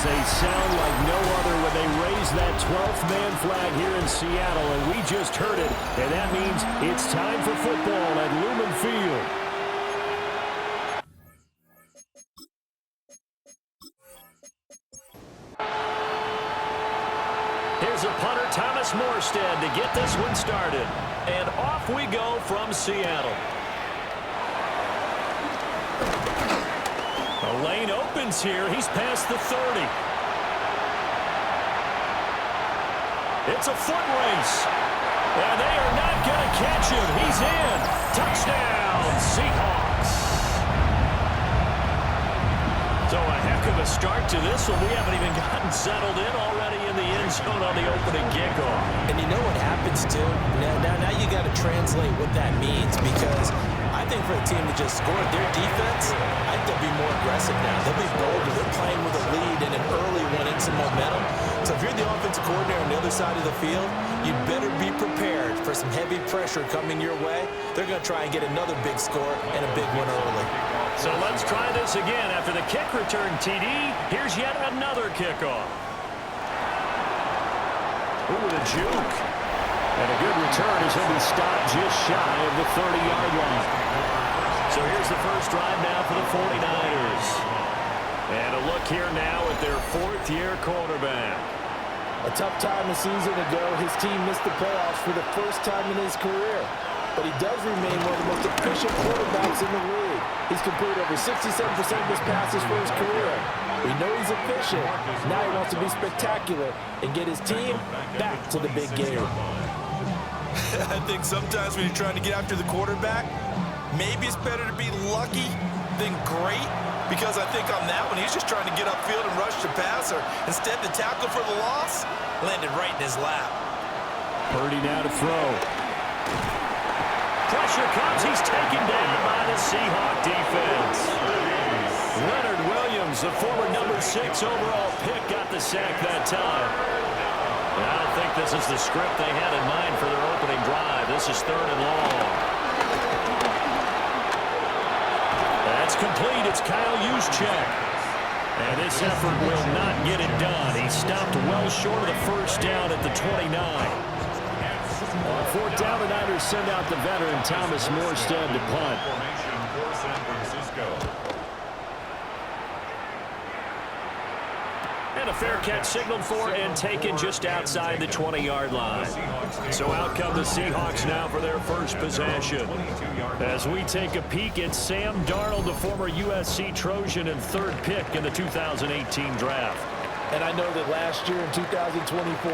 They sound like no other when they raise that 12th man flag here in Seattle, and we just heard it, and that means it's time for football at Lumen Field. Here's a punter, Thomas Morstead, to get this one started. And off we go from Seattle. The lane opens here. He's past the 30. It's a foot race. And they are not going to catch him. He's in. Touchdown, Seahawks. So a heck of a start to this one. We haven't even gotten settled in already in the end zone on the opening kickoff. And you know what happens, too? Now you got to translate what that means, because I think for a team to just score their defense, I think they'll be more aggressive now. They'll be bolder. They're playing with a lead and an early one and some momentum. So if you're the offensive coordinator on the other side of the field, you better be prepared for some heavy pressure coming your way. They're going to try and get another big score and a big one early. So let's try this again. After the kick return, TD, here's yet another kickoff. Ooh, with a juke. And a good return as he'll be stopped just shy of the 30-yard line. So here's the first drive now for the 49ers. And a look here now at their fourth-year quarterback. A tough time a season ago, his team missed the playoffs for the first time in his career. But he does remain one of the most efficient quarterbacks in the league. He's completed over 67% of his passes for his career. We know he's efficient. Now he wants to be spectacular and get his team back to the big game. I think sometimes when you're trying to get after the quarterback, maybe it's better to be lucky than great, because I think on that one, he's just trying to get upfield and rush the passer. Instead, the tackle for the loss landed right in his lap. Purdy now to throw. Pressure comes. He's taken down by the Seahawk defense. Leonard Williams, the former number 6 overall pick, got the sack that time. I don't think this is the script they had in mind for their opening drive. This is 3rd and long. That's complete. It's Kyle Juszczyk. And this effort will not get it done. He stopped well short of the first down at the 29. On 4th down, the Niners send out the veteran Thomas Morstead to punt. And a fair catch signaled for and taken just outside the 20-yard line. So out come the Seahawks now for their first possession. As we take a peek at Sam Darnold, the former USC Trojan and 3rd pick in the 2018 draft. And I know that last year in 2024,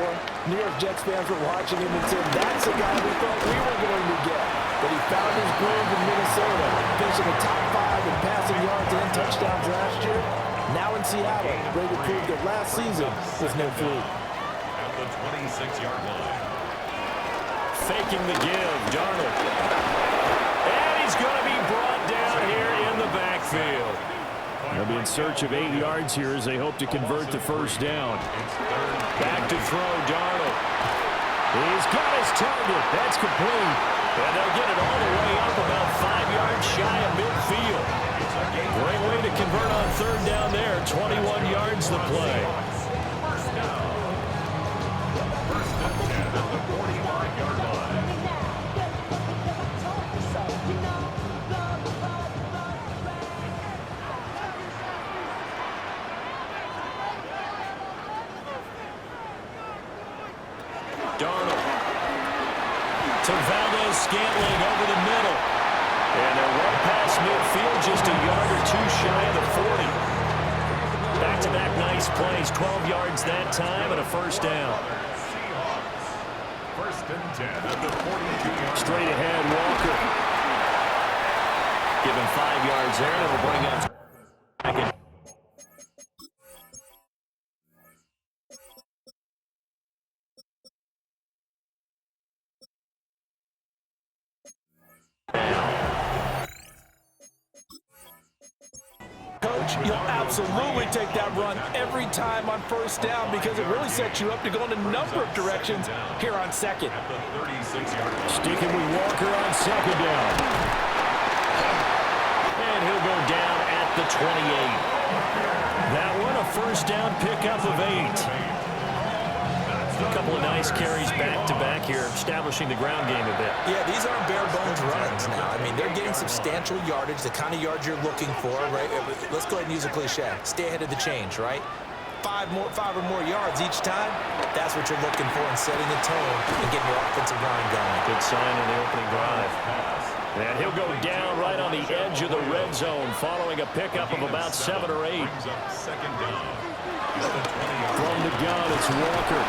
New York Jets fans were watching him and said, that's the guy we thought we were going to get. But he found his groove in Minnesota, finishing the top 5 in passing yards and touchdowns last year. Now in Seattle, ready to prove that last season was no fluke. At the 26-yard line. Faking the give, Darnold. And he's going to be brought down here in the backfield. They'll be in search of 8 yards here as they hope to convert the first down. Back to throw, Darnold. He's got his target. That's complete. And they'll get it all the way up about 5 yards shy of midfield. Great way to convert on 3rd down there. 21 yards the play. First down. First and 10 at the 45-yard line. Darnold to Valdez-Scantling over the middle. And they're right past midfield, just a yard or 2 shy of the 40. Back-to-back nice plays, 12 yards that time and a first down. First and 10 at the 42-yard. Straight ahead, Walker. Give him 5 yards there, and it'll bring up second. Coach, you'll absolutely take that run every time on first down because it really sets you up to go in a number of directions here on second. At the 36-yard line. Sticking with Walker on second down. And he'll go down at the 28. That one a first down pickup of 8. A couple of nice carries back-to-back here, establishing the ground game a bit. Yeah, these aren't bare-bones runs now. I mean, they're getting substantial yardage, the kind of yards you're looking for, right? Let's go ahead and use a cliche. Stay ahead of the change, right? Five or more yards each time, that's what you're looking for in setting the tone and getting your offensive line going. Good sign on the opening drive. And he'll go down right on the edge of the red zone following a pickup of about 7 or 8. From the gun, it's Walker.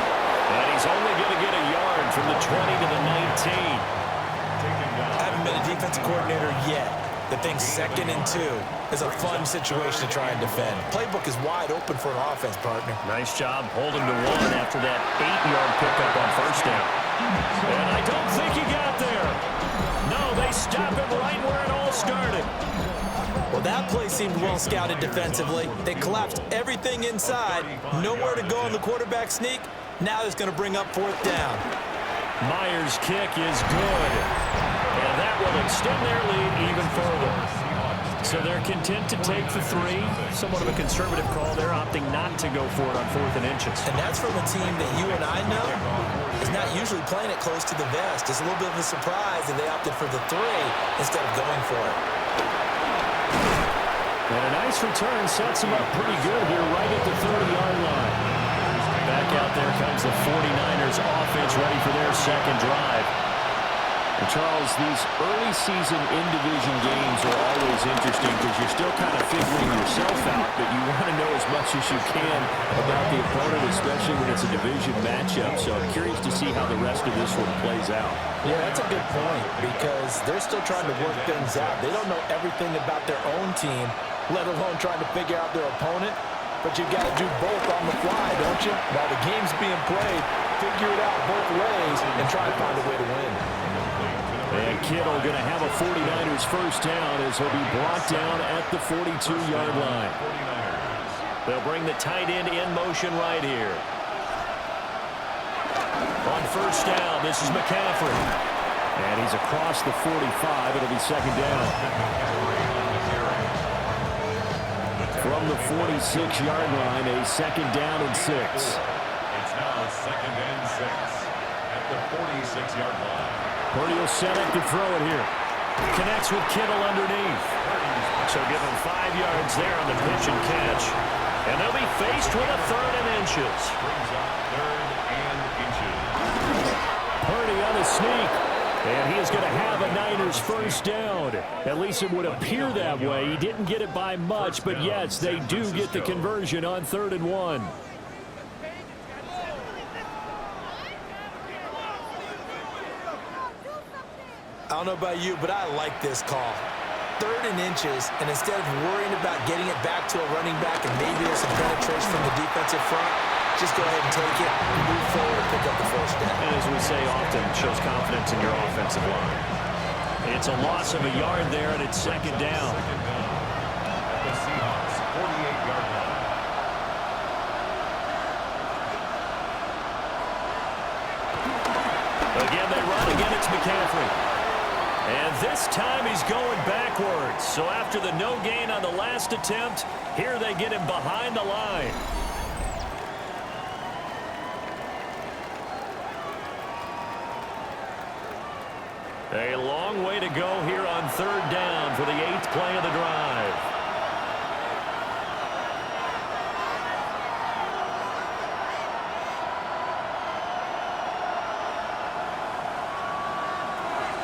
And he's only going to get a yard from the 20 to the 19. I haven't been a defensive coordinator yet that thinks 2nd and 2 is a fun situation to try and defend. Playbook is wide open for an offense, partner. Nice job holding to 1 after that 8-yard pickup on first down. And I don't think he got there. No, they stop him right where it all started. Well, that play seemed well scouted defensively. They collapsed everything inside. Nowhere to go on the quarterback sneak. Now it's going to bring up 4th down. Myers' kick is good. And that will extend their lead even further. So they're content to take the 3. Somewhat of a conservative call. They're opting not to go for it on 4th and inches. And that's from a team that you and I know is not usually playing it close to the vest. It's a little bit of a surprise that they opted for the 3 instead of going for it. And a nice return sets him up pretty good here right at the 30-yard line. Back out there comes the 49ers offense ready for their second drive. And Charles, these early season in-division games are always interesting because you're still kind of figuring yourself out, but you want to know as much as you can about the opponent, especially when it's a division matchup. So I'm curious to see how the rest of this one plays out. Yeah, that's a good point because they're still trying to work things out. They don't know everything about their own team, let alone trying to figure out their opponent. But you've got to do both on the fly, don't you? While the game's being played, figure it out both ways and try to find a way to win. And Kittle going to have a 49ers first down as he'll be brought down at the 42-yard line. They'll bring the tight end in motion right here. On first down, this is McCaffrey. And he's across the 45. It'll be second down. From the 46-yard line, a second down and 6. It's now 2nd and 6 at the 46-yard line. Purdy will set up to throw it here. Connects with Kittle underneath. So give him 5 yards there on the pitch and catch. And they'll be faced with a 3rd and inches. Brings up 3rd and inches. Purdy on the sneak. And he is going to have a Niners first down. At least it would appear that way. He didn't get it by much, but yes, they do get the conversion on 3rd and 1. I don't know about you, but I like this call. 3rd and inches, and instead of worrying about getting it back to a running back and maybe there's some penetration from the defensive front, just go ahead and take it, move forward, and pick up the first down. And as we say often, it shows confidence in your offensive line. It's a loss of a yard there, and it's second down. At the Seahawks 48-yard line. Again, they run. Again, it's McCaffrey. And this time he's going backwards. So after the no gain on the last attempt, here they get him behind the line. A long way to go here on 3rd down for the 8th play of the drive.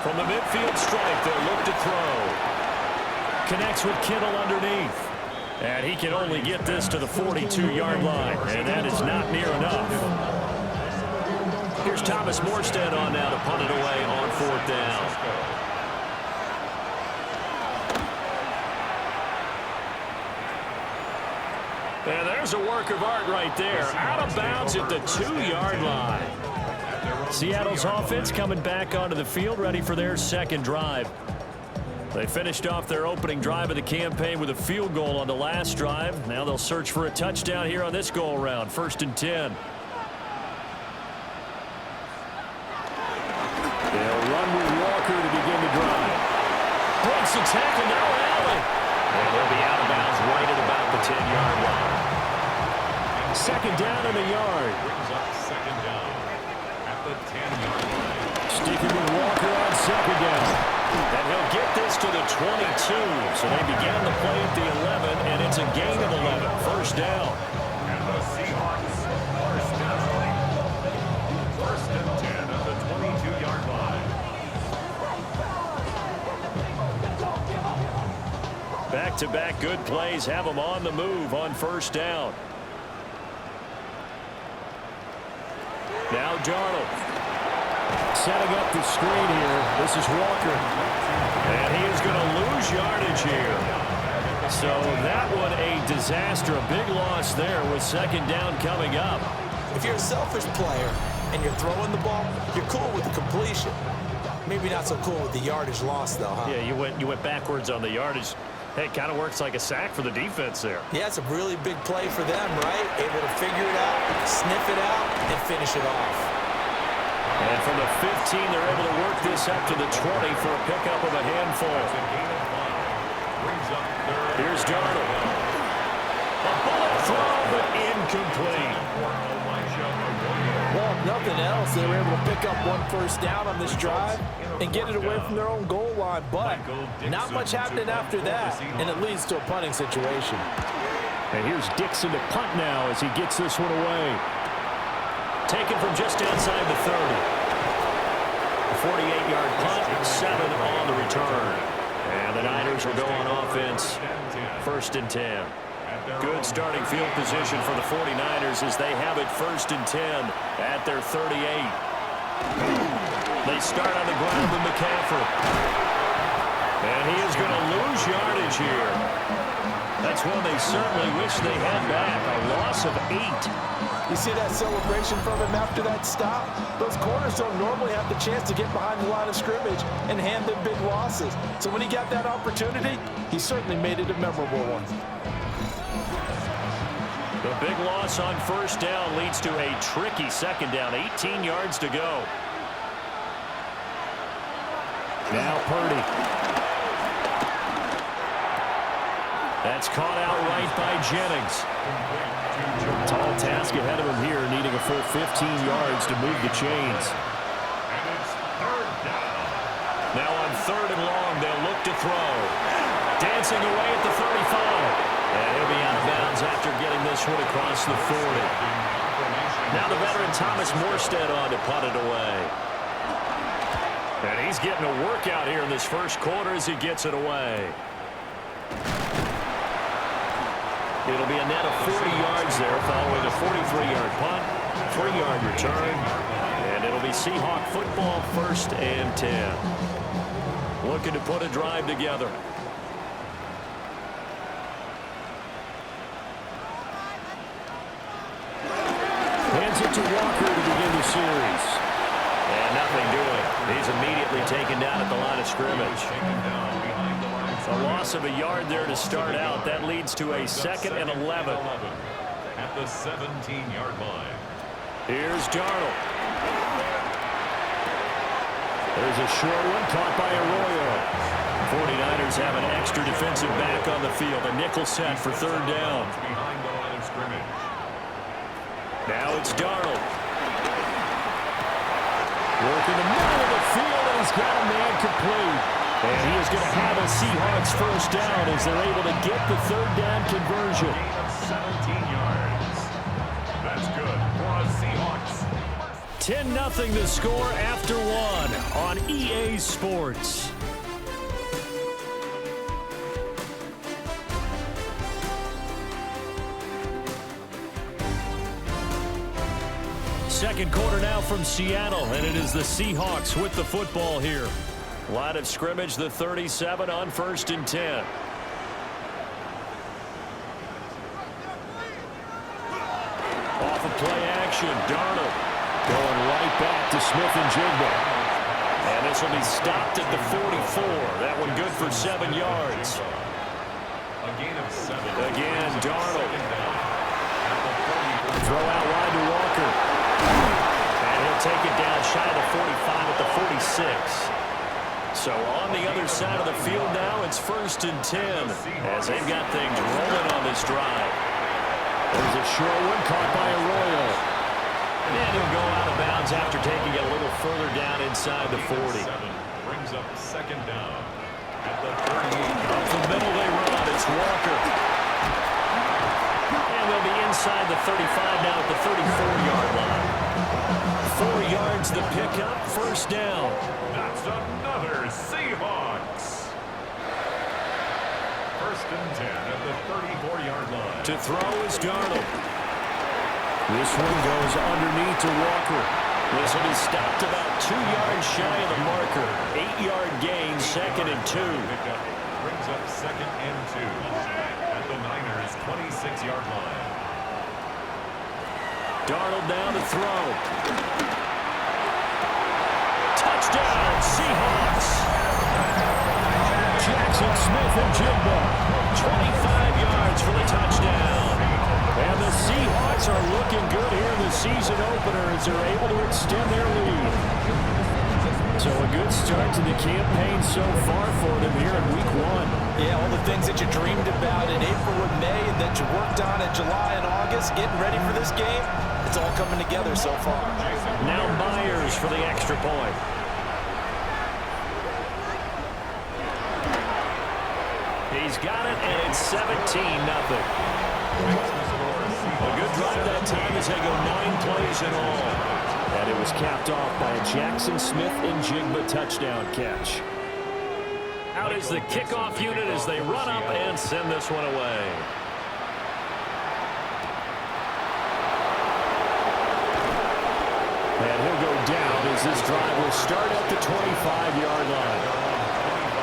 From the midfield stripe, they'll look to throw. Connects with Kittle underneath. And he can only get this to the 42-yard line. And that is not near enough. Here's Thomas Morstead on now to punt it away on 4th down. And there's a work of art right there. Out of bounds at the 2-yard line. Seattle's offense coming back onto the field, ready for their second drive. They finished off their opening drive of the campaign with a field goal on the last drive. Now they'll search for a touchdown here on this go-around. 1st and 10. They'll run with Walker to begin the drive. Breaks the tackle, now Allen. And they'll be out of bounds right at about the 10-yard line. second down and a yard. Brings up second down at the 10-yard line. Sticking with Walker on second down. And he'll get this to the 22. So they began the play at the 11, and it's a gain of 11. First down. And the Seahawks are down. First and 10 at the 22-yard line. Back-to-back good plays have them on the move on first down. Now Darnold. Setting up the screen here. This is Walker. And he is going to lose yardage here. So that one a disaster. A big loss there with second down coming up. If you're a selfish player and you're throwing the ball, you're cool with the completion. Maybe not so cool with the yardage loss, though, huh? Yeah, you went backwards on the yardage. Hey, it kind of works like a sack for the defense there. Yeah, it's a really big play for them, right? Able to figure it out, sniff it out, and finish it off. And from the 15, they're able to work this up to the 20 for a pickup of a handful. Here's Darnold. A bullet throw, but incomplete. Well, if nothing else, they were able to pick up one first down on this drive and get it away from their own goal line. But not much happening after that, and it leads to a punting situation. And here's Dixon to punt now as he gets this one away. Taken from just outside the 30. A 48-yard punt, 7 on the return. And the Niners will go on offense, first and 10. Good starting field position for the 49ers as they have it first and 10 at their 38. They start on the ground with McCaffrey. And he is going to lose yardage here. That's one they certainly wish they had back. A loss of 8. You see that celebration from him after that stop? Those corners don't normally have the chance to get behind the line of scrimmage and hand them big losses. So when he got that opportunity, he certainly made it a memorable one. The big loss on first down leads to a tricky second down. 18 yards to go. Now Purdy. That's caught out right by Jennings. Tall task ahead of him here, needing a full 15 yards to move the chains. And it's third down. Now on third and long, they'll look to throw. Dancing away at the 35. And he'll be out of bounds after getting this one across the 40. Now the veteran Thomas Morstead on to punt it away. And he's getting a workout here in this first quarter as he gets it away. It'll be a net of 40 yards there following a 43-yard punt, 3-yard return, and it'll be Seahawk football first and 10. Looking to put a drive together. Hands it to Walker to begin the series. And nothing doing. He's immediately taken down at the line of scrimmage. A loss of a yard there to start out. That leads to a second and 11. At the 17-yard line. Here's Darnold. There's a short one caught by Arroyo. 49ers have an extra defensive back on the field. A nickel set for third down. Behind the line of scrimmage. Now it's Darnold. Working the middle of the field, and he's got a man complete. And he is going to have a Seahawks first down as they're able to get the third down conversion. Gain of 17 yards. That's good for the Seahawks. 10-0 the score after one on EA Sports. Second quarter now from Seattle, and it is the Seahawks with the football here. Line of scrimmage, the 37 on first and 10. Off of play action, Darnold going right back to Smith-Njigba. And this will be stopped at the 44. That one good for 7 yards. A gain of 7. Again, Darnold. Throw out wide to Walker. And he'll take it down shy of the 45 at the 46. So on the other side of the field now, it's first and 10 as they've got things rolling on this drive. There's a short one caught by Arroyo. And he'll go out of bounds after taking it a little further down inside the 40. Brings up second down at the 38. Up the middle they run. It's Walker. And they'll be inside the 35 now at the 34-yard line. 4 yards the pickup, first down. That's another Seahawks. First and 10 at the 34-yard line. To throw is Darnold. This one goes underneath to Walker. This one is stopped about 2 yards shy of the marker. 8-yard gain, second and 2. Pickup brings up second and 2 at the Niners' 26-yard line. Darnold now to throw. Touchdown, Seahawks. Jackson Smith and Jigba. 25 yards for the touchdown. And the Seahawks are looking good here in the season opener as they're able to extend their lead. So a good start to the campaign so far for them here in week 1. Yeah, all the things that you dreamed about in April and May and that you worked on in July and August, getting ready for this game, it's all coming together so far. Now Myers for the extra point. He's got it, and it's 17-0. A good drive that time as they go 9 plays in all. And it was capped off by a Jackson Smith and Jigba touchdown catch. Out is the kickoff unit as they run up and send this one away. And he'll go down as this drive will start at the 25-yard line.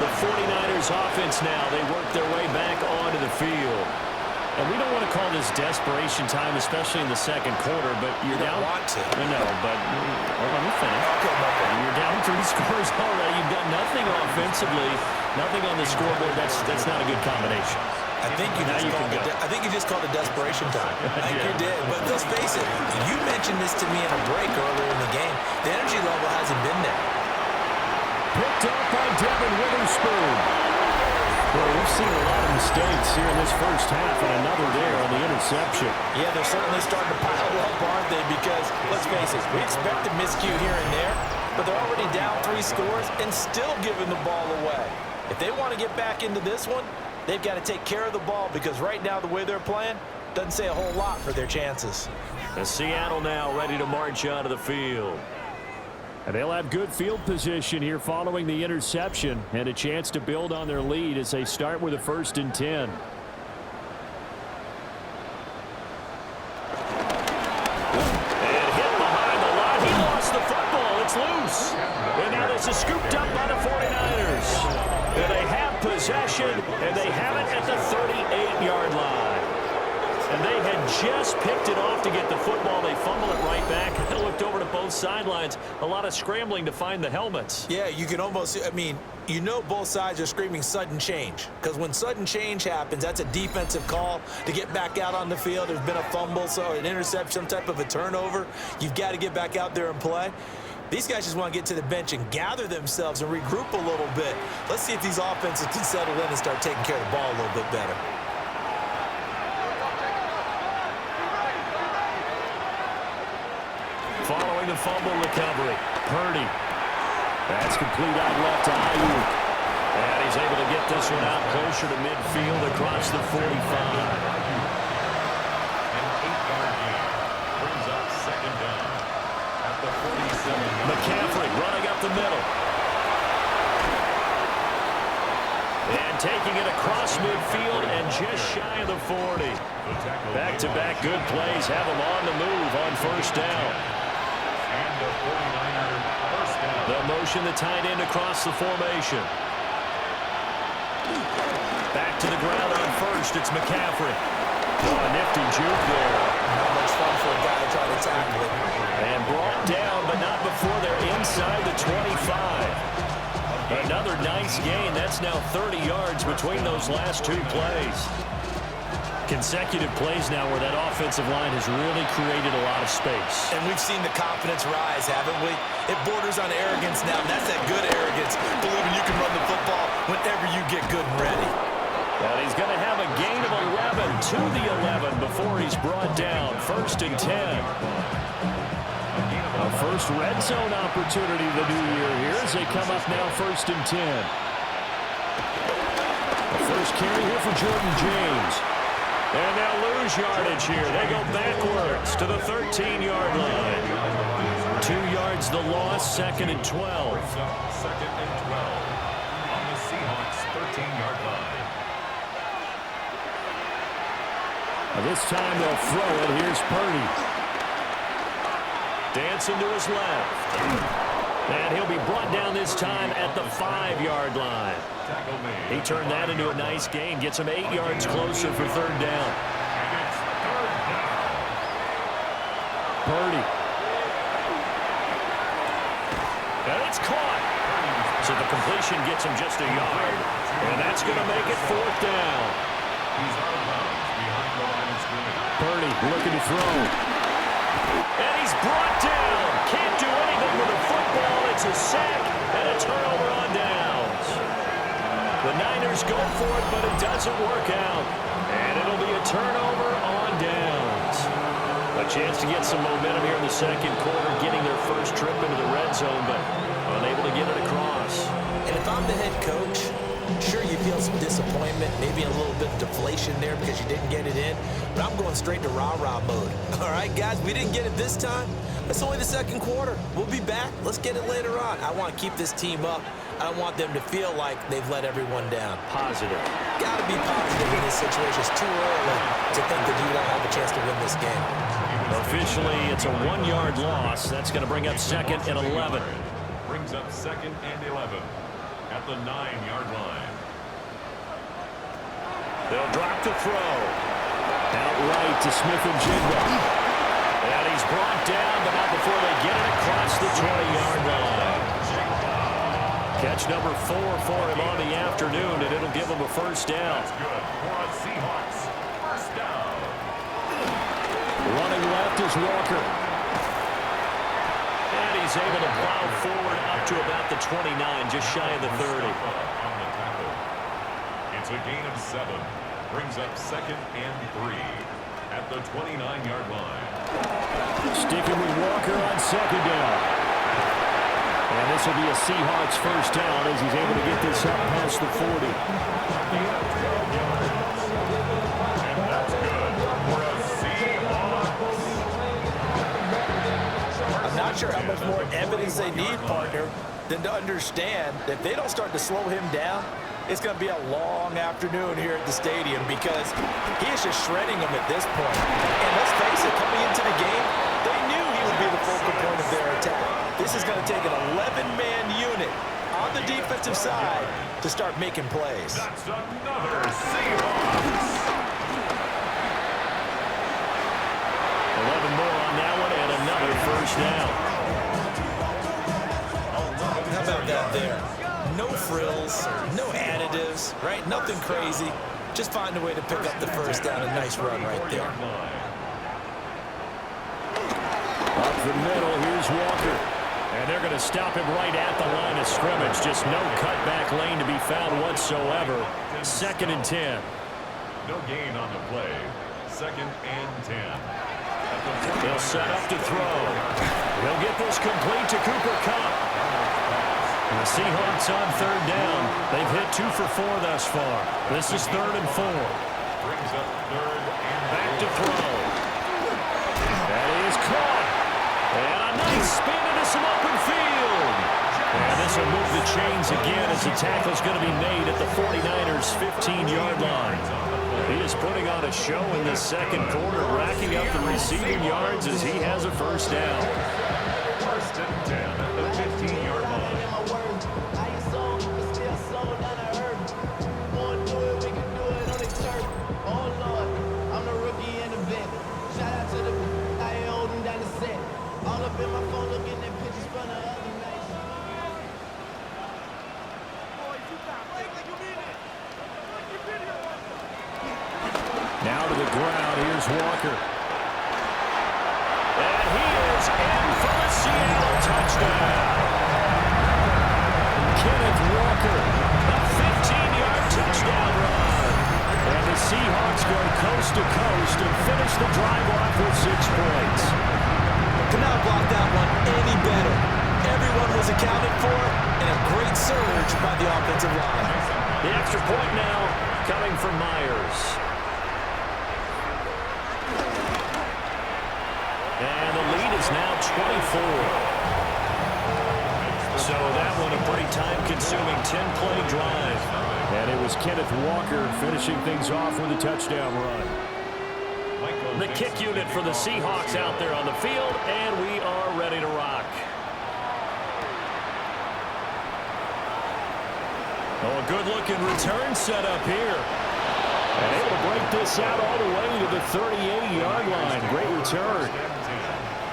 The 49ers offense now, they work their way back onto the field. And we don't want to call this desperation time, especially in the second quarter, but you're down. You don't want to. No, but let me finish. Okay. You're down 3 scores already. You've got nothing offensively, nothing on the scoreboard. That's not a good combination. I think you just called it desperation time. I think you did. But let's face it, you mentioned this to me in a break earlier in the game. The energy level hasn't been there. Picked up by Devin Witherspoon. Well, we've seen a lot of mistakes here in this first half, and another there on the interception. Yeah, they're certainly starting to pile up, aren't they? Because, let's face it, we expect a miscue here and there, but they're already down 3 scores and still giving the ball away. If they want to get back into this one, they've got to take care of the ball because right now the way they're playing doesn't say a whole lot for their chances. And Seattle now ready to march onto the field. And they'll have good field position here following the interception and a chance to build on their lead as they start with a 1st and 10. And hit behind the line. He lost the football. It's loose. And now this is scooped up by the 49ers. And they have possession, and they have it at the 38-yard line. And they had just picked it off to get the football. They fumble it right back. They looked over to both sidelines. A lot of scrambling to find the helmets. Yeah, you can almost, you know both sides are screaming sudden change. Because when sudden change happens, that's a defensive call to get back out on the field. There's been a fumble, so an interception, some type of a turnover. You've got to get back out there and play. These guys just want to get to the bench and gather themselves and regroup a little bit. Let's see if these offenses can settle in and start taking care of the ball a little bit better. Following the fumble recovery, Purdy. That's complete out left to Ayuk. And he's able to get this one out closer to midfield across the 45. An 8-yard gain brings up second down at the 47. McCaffrey running up the middle. And taking it across midfield and just shy of the 40. Back-to-back good plays have him on the move on 1st down. And the 49er first down. The motion, the tight end across the formation. Back to the ground on 1st. It's McCaffrey. Oh, a nifty juke there. Not much fun for a guy to try to tackle it. And brought down, but not before they're inside the 25. Another nice gain. That's now 30 yards between those last 2 plays. Consecutive plays now where that offensive line has really created a lot of space. And we've seen the confidence rise, haven't we? It borders on arrogance now, and that's that good arrogance, believing you can run the football whenever you get good and ready. And he's going to have a gain of 11 to the 11 before he's is brought down. 1st and 10. A first red zone opportunity the new year here as they come up now 1st and 10. The first carry here for Jordan James. And they'll lose yardage here. They go backwards to the 13-yard line. 2 yards the loss, 2nd and 12. 2nd and 12 on the Seahawks 13-yard line. This time they'll throw it. Here's Purdy. Dancing to his left. And he'll be brought down this time at the 5-yard line. He turned that into a nice gain. Gets him 8 yards closer for 3rd down. Purdy. And it's caught. So the completion gets him just a yard. And that's going to make it 4th down. He's out of bounds behind the line of scrimmage. Purdy looking to throw. And he's brought down. Can't do anything with the football. It's a sack and a turnover on downs. The Niners go for it, but it doesn't work out. And it'll be a turnover on downs. A chance to get some momentum here in the 2nd quarter, getting their first trip into the red zone, but unable to get it across. And if I'm the head coach, sure, you feel some disappointment, maybe a little bit of deflation there because you didn't get it in, but I'm going straight to rah-rah mode. All right, guys, we didn't get it this time. It's only the 2nd quarter. We'll be back. Let's get it later on. I want to keep this team up. I don't want them to feel like they've let everyone down. Positive. Got to be positive in this situation. It's too early to think that you don't have a chance to win this game. Officially, it's a 1-yard loss. That's going to bring up 2nd and 11. Brings up 2nd and 11 at the 9-yard line. They'll drop to throw. Out right to Smith-Njigba. And he's brought down, but not before they get it across the 20-yard line. Catch number 4 for him on the afternoon, and it'll give him a 1st down. That's good for a Seahawks 1st down. Running left is Walker. And he's able to plow forward up to about the 29, just shy of the 30. On the tackle. It's a gain of 7. Brings up 2nd and 3 at the 29-yard line. Sticking with Walker on 2nd down. And this will be a Seahawks 1st down as he's able to get this up past the 40. And that's good for a Seahawks. I'm not sure how much more evidence they need, partner, than to understand that if they don't start to slow him down, it's going to be a long afternoon here at the stadium because he is just shredding them at this point. And let's face it, coming into the game, they knew he would be the focal point of their attack. This is going to take an 11-man unit on the defensive side to start making plays. That's another Seahawks. 11 more on that one and another 1st down. How about that there? No frills, no additives, right? Nothing crazy. Just find a way to pick up the 1st down. A nice run right there. Up the middle, here's Walker. And they're going to stop him right at the line of scrimmage. Just no cutback lane to be found whatsoever. 2nd and 10. No gain on the play. 2nd and 10. They'll set up to throw. They'll get this complete to Cooper Kupp. And the Seahawks on 3rd down. They've hit 2 for 4 thus far. This is 3rd and 4. Brings up 3rd and Back to throw. That is caught. And a nice spin into some open field. And this will move the chains again as the tackle's going to be made at the 49ers' 15-yard line. He is putting on a show in the 2nd quarter, racking up the receiving yards as he has a 1st down. 1st and 10 at the 15-yard line. Now to the ground, here's Walker. And he is in for the Seattle touchdown. Kenneth Walker, a 15-yard touchdown run. And the Seahawks go coast to coast and finish the drive points. Could not block that one any better. Everyone was accounted for, and a great surge by the offensive line. The extra point now coming from Myers. And the lead is now 24. So that one a pretty time-consuming 10-play drive. And it was Kenneth Walker finishing things off with a touchdown run. The kick unit for the Seahawks out there on the field, and we are ready to rock. Oh, a good-looking return set up here. And able to break this out all the way to the 38-yard line. Great return.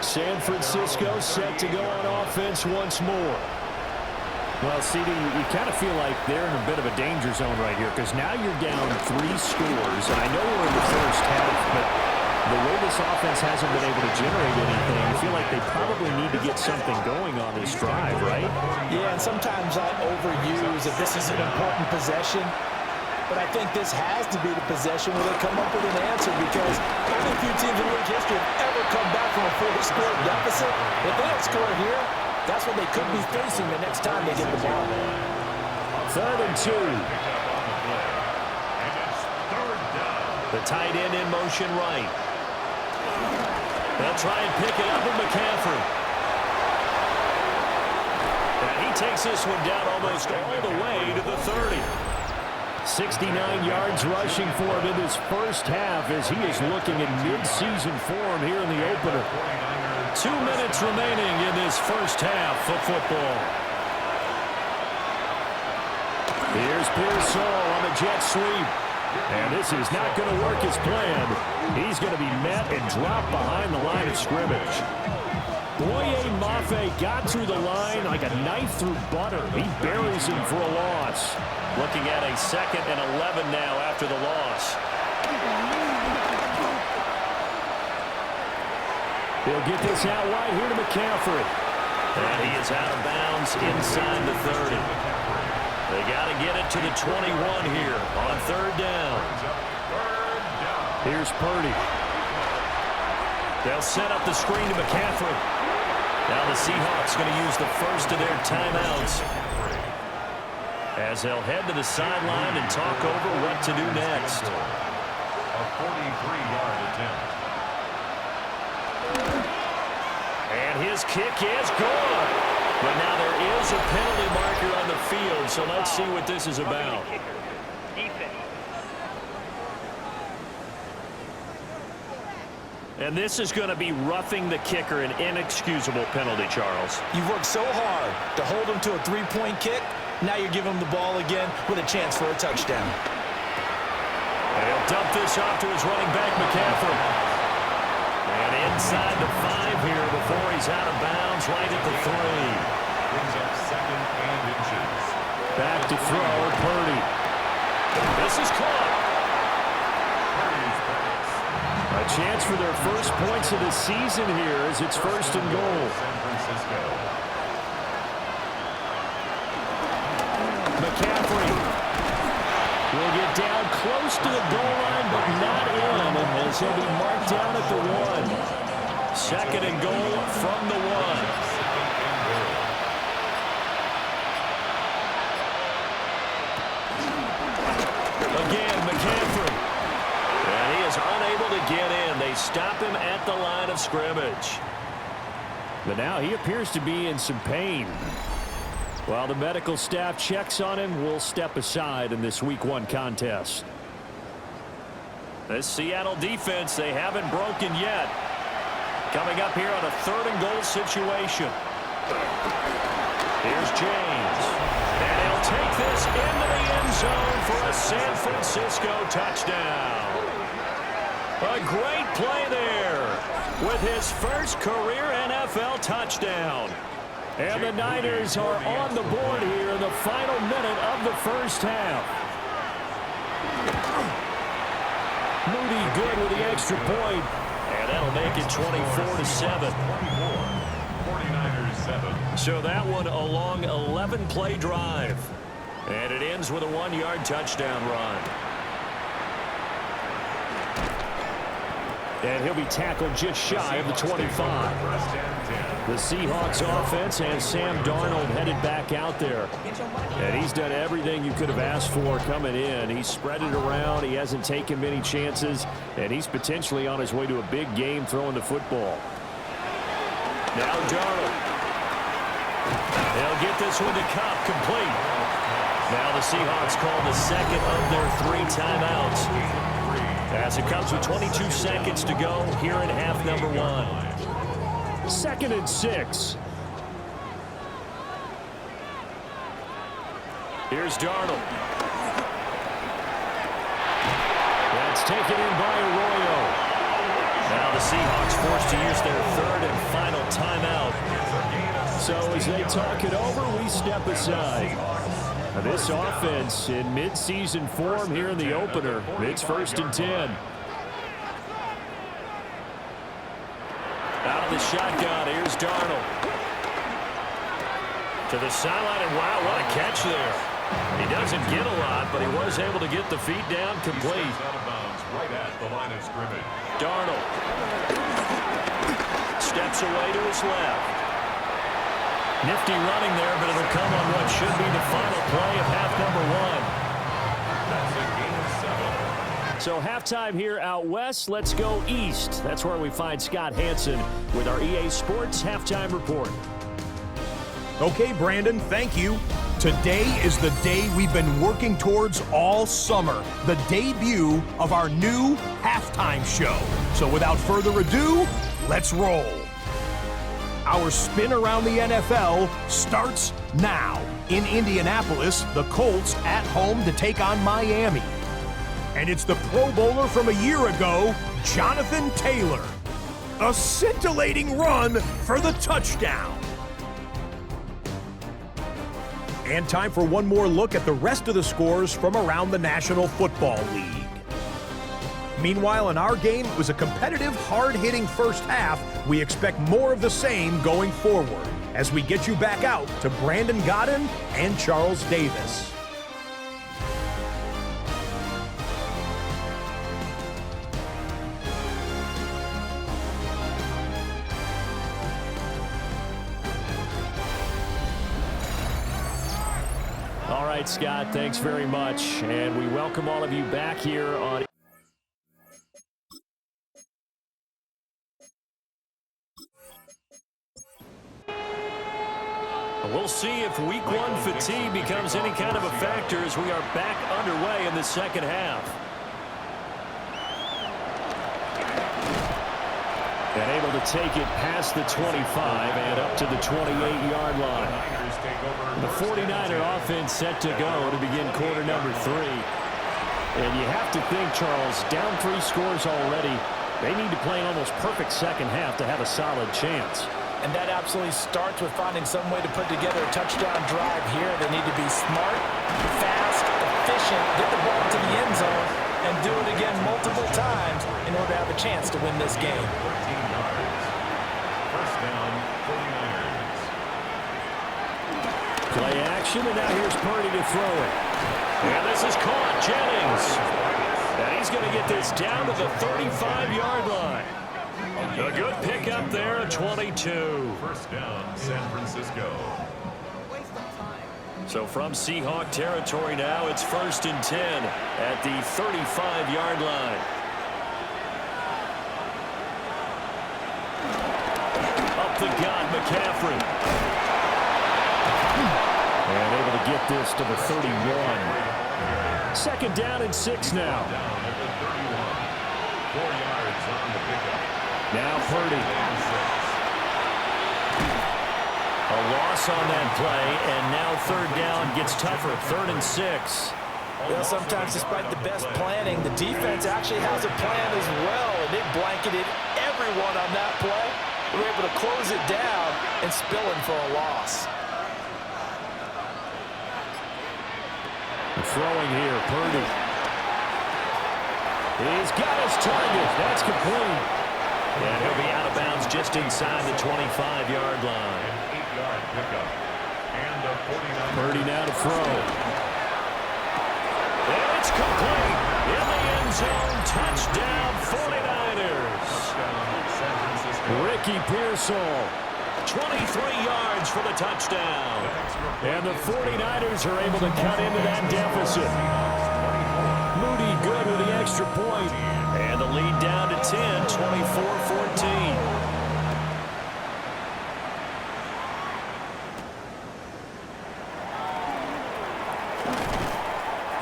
San Francisco set to go on offense once more. Well, CD, you kind of feel like they're in a bit of a danger zone right here because now you're down 3 scores. And I know we're in the first half, but the way this offense hasn't been able to generate anything, I feel like they probably need to get something going on this drive, right? Yeah, and sometimes I overuse if this is an important possession. But I think this has to be the possession where they come up with an answer because only a few teams in league history have ever come back from a 4-score deficit. If they don't score here, that's what they could be facing the next time they get the ball. 3rd and 2. The tight end in motion right. They'll try and pick it up with McCaffrey. And he takes this one down almost all the way to the 30. 69 yards rushing for him in this first half as he is looking in mid-season form here in the opener. 2 minutes remaining in this first half of football. Here's Pearsall on the jet sweep. And this is not going to work as planned. He's going to be met and dropped behind the line of scrimmage. Boye Mafe got through the line like a knife through butter. He buries him for a loss. Looking at a 2nd and 11 now after the loss. He'll get this out wide here to McCaffrey. And he is out of bounds inside the 30. They got to get it to the 21 here on 3rd down. Here's Purdy. They'll set up the screen to McCaffrey. Now the Seahawks going to use the first of their timeouts as they'll head to the sideline and talk over what to do next. A 43-yard attempt. And his kick is good. But now there is a penalty marker on the field, so let's see what this is about. And this is going to be roughing the kicker, an inexcusable penalty, Charles. You've worked so hard to hold him to a 3-point kick. Now you're giving him the ball again with a chance for a touchdown. And he'll dump this off to his running back, McCaffrey. And inside the 5 here before he's out of bounds, right at the 3. Brings up 2nd and inches. Back to throw, Purdy. This is caught. A chance for their first points of the season here as it's 1st and goal. San Francisco. McCaffrey will get down close to the goal line, but not in, as he'll be marked down at the 1. 2nd and goal from the 1. Again, McCaffrey. And he is unable to get in. They stop him at the line of scrimmage. But now he appears to be in some pain. While the medical staff checks on him, we'll step aside in this Week 1 contest. This Seattle defense, they haven't broken yet. Coming up here on a 3rd and goal situation. Here's James. And he'll take this into the end zone for a San Francisco touchdown. A great play there with his first career NFL touchdown. And the Niners are on the board here in the final minute of the first half. Moody good with the extra point. And that'll make it 24-7. 49ers 7. So that one a long 11-play drive. And it ends with a 1-yard touchdown run. And he'll be tackled just shy of the 25. The Seahawks offense and Sam Darnold headed back out there. And he's done everything you could have asked for coming in. He's spread it around. He hasn't taken many chances. And he's potentially on his way to a big game throwing the football. Now Darnold. They'll get this one to Cup, complete. Now the Seahawks call the second of their 3 timeouts. As it comes with 22 seconds to go here in half number 1. 2nd and 6. Here's Darnold. That's taken in by Arroyo. Now the Seahawks forced to use their 3rd and final timeout. So as they talk it over, we step aside. Now this offense in mid-season form here in the opener. It's 1st and 10. Out of the shotgun, here's Darnold. To the sideline, and wow, what a catch there. He doesn't get a lot, but he was able to get the feet down complete. Out of bounds right at the line of scrimmage. Darnold steps away to his left. Nifty running there, but it'll come on what should be the final play of half number 1. That's a gain of 7. So halftime here out west. Let's go east. That's where we find Scott Hansen with our EA Sports Halftime Report. Okay, Brandon, thank you. Today is the day we've been working towards all summer, the debut of our new halftime show. So without further ado, let's roll. Our spin around the NFL starts now. In Indianapolis, the Colts at home to take on Miami. And it's the Pro Bowler from a year ago, Jonathan Taylor. A scintillating run for the touchdown. And time for one more look at the rest of the scores from around the National Football League. Meanwhile, in our game, it was a competitive, hard-hitting first half. We expect more of the same going forward as we get you back out to Brandon Godden and Charles Davis. All right, Scott, thanks very much. And we welcome all of you back here on We'll see if week 1 fatigue becomes any kind of a factor as we are back underway in the second half. And able to take it past the 25 and up to the 28-yard line. The 49er offense set to go to begin quarter number 3. And you have to think, Charles, down 3 scores already. They need to play an almost perfect second half to have a solid chance. And that absolutely starts with finding some way to put together a touchdown drive here. They need to be smart, fast, efficient, get the ball to the end zone, and do it again multiple times in order to have a chance to win this game. 14 yards. First down, 49ers. Play action, and now here's Purdy to throw it. And this is caught, Jennings. And he's going to get this down to the 35-yard line. A good pickup there at 22. First down, San Francisco. So from Seahawk territory now, it's 1st and 10 at the 35-yard line. Up the gut, McCaffrey. And able to get this to the 31. 2nd down and 6 now. Down at the 31. 4 yards on the pickup. Now Purdy. A loss on that play, and now 3rd down gets tougher. 3rd and 6. Well, sometimes despite the best planning, the defense actually has a plan as well, and it blanketed everyone on that play. They were able to close it down and spill in for a loss. Throwing here, Purdy. He's got his target. That's complete. And he'll be out of bounds just inside the 25-yard line. An 8-yard pickup. And a 49. Purdy now to throw. And it's complete. In the end zone, touchdown 49ers. Ricky Pearsall, 23 yards for the touchdown. And the 49ers are able to cut into that deficit. Moody good with the extra point. And the lead down to 10, 24-14.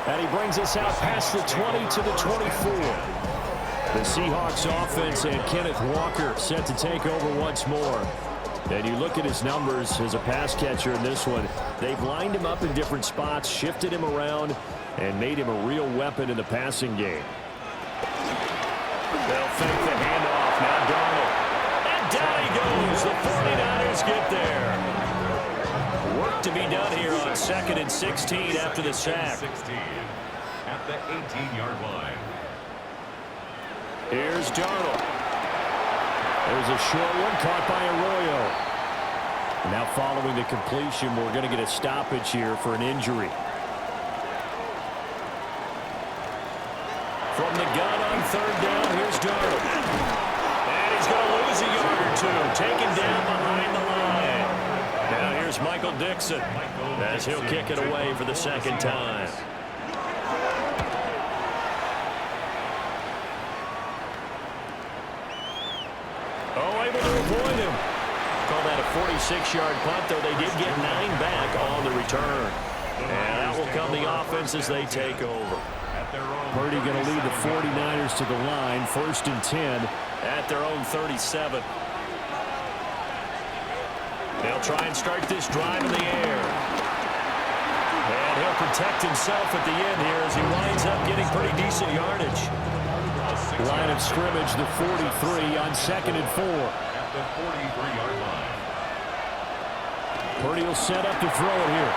And he brings us out past the 20 to the 24. The Seahawks offense and Kenneth Walker set to take over once more. And you look at his numbers as a pass catcher in this one. They've lined him up in different spots, shifted him around, and made him a real weapon in the passing game. They'll fake the handoff. Now Darnold. And down he goes. The 49ers get there. Work to be done here on 2nd and 16 after the sack. 16 at the 18-yard line. Here's Darnold. There's a short one caught by Arroyo. Now following the completion, we're going to get a stoppage here for an injury. From the gun on 3rd down, here's Darnold. And he's going to lose a yard or two. Taken down behind the line. Now here's Michael Dixon as he'll kick it away for the 2nd time. Oh, able to avoid him. Call that a 46-yard punt, though they did get 9 back on the return. And that will come the offense as they take over. Purdy going to lead the 49ers to the line, 1st and 10 at their own 37. They'll try and start this drive in the air. And he'll protect himself at the end here as he winds up getting pretty decent yardage. Line of scrimmage, the 43 on 2nd and 4. At the 43-yard line. Purdy will set up to throw it here.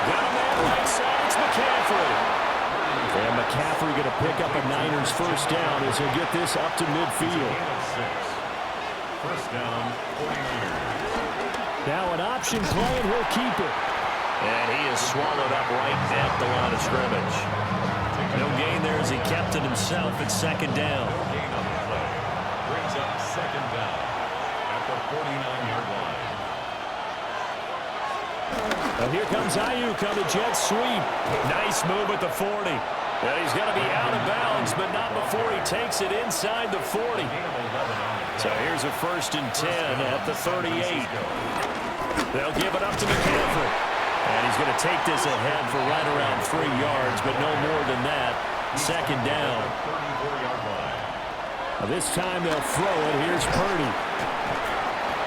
Got him on the right side, it's McCaffrey. And McCaffrey going to pick up a Niners 1st down as he'll get this up to midfield. 1st down, 49ers. Now an option play, and he'll keep it. And he is swallowed up right at the line of scrimmage. No gain there as he kept it himself at 2nd down. No gain on the play. Brings up 2nd down at the 49-yard line. And here comes Ayuk on the jet sweep. Nice move at the 40. And he's going to be out of bounds, but not before he takes it inside the 40. So here's a 1st and 10 at the 38. They'll give it up to McCaffrey. And he's going to take this ahead for right around 3 yards, but no more than that. 2nd down. This time they'll throw it. Here's Purdy.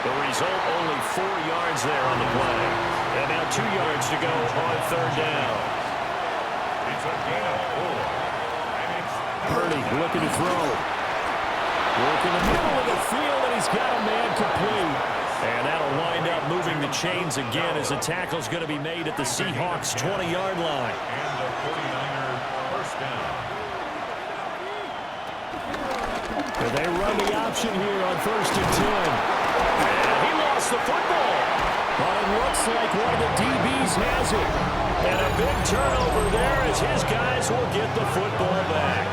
The result, only 4 yards there on the play. And now 2 yards to go on 3rd down. It's a gain of 4. Purdy looking to throw. Work in the middle of the field, and he's got a man complete. And that'll wind up moving the chains again as the tackle's going to be made at the Seahawks' 20-yard line. And the 49er 1st down. And they run the option here on 1st and 10. And he lost the football. But it looks like one of the DBs has it. And a big turnover there as his guys will get the football back.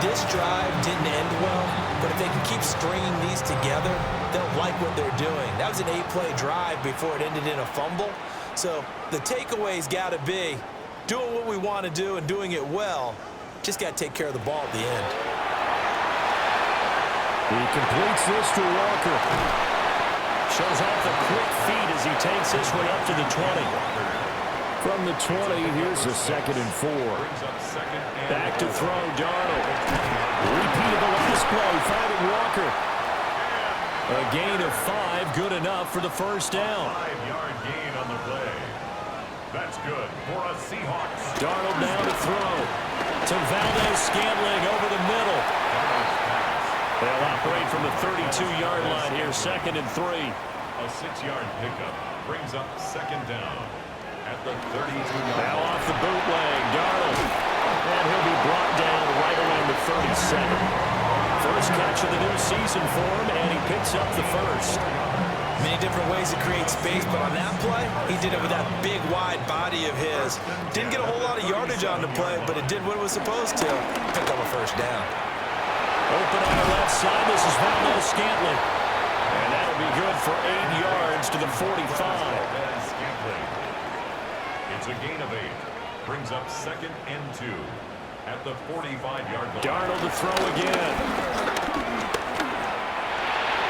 This drive didn't end well, but if they can keep stringing these together, they'll like what they're doing. That was an 8-play drive before it ended in a fumble. So the takeaway's got to be doing what we want to do and doing it well. Just got to take care of the ball at the end. He completes this to Walker. Shows off the quick feet as he takes this one up to the 20. From the 20, here's a 2nd and 4. Back to throw, Darnold. Repeat of the last play, finding Walker. A gain of 5, good enough for the 1st down. 5-yard gain on the play. That's good for a Seahawks. Darnold now to throw. To Valdez-Scantling over the middle. They'll operate from the 32-yard line here, 2nd and 3. A 6-yard pickup brings up 2nd down at the 32-yard line. Now off the bootleg, Darnold. And he'll be brought down right around the 37. First catch of the new season for him, and he picks up the 1st. Many different ways to create space, but on that play, he did it with that big, wide body of his. Didn't get a whole lot of yardage on the play, but it did what it was supposed to. Picked up a 1st down. Open on the left side, this is Valdez-Scantling. for 8 yards to the 45. It's a gain of 8. Brings up 2nd and 2 at the 45-yard line. Darnold to throw again.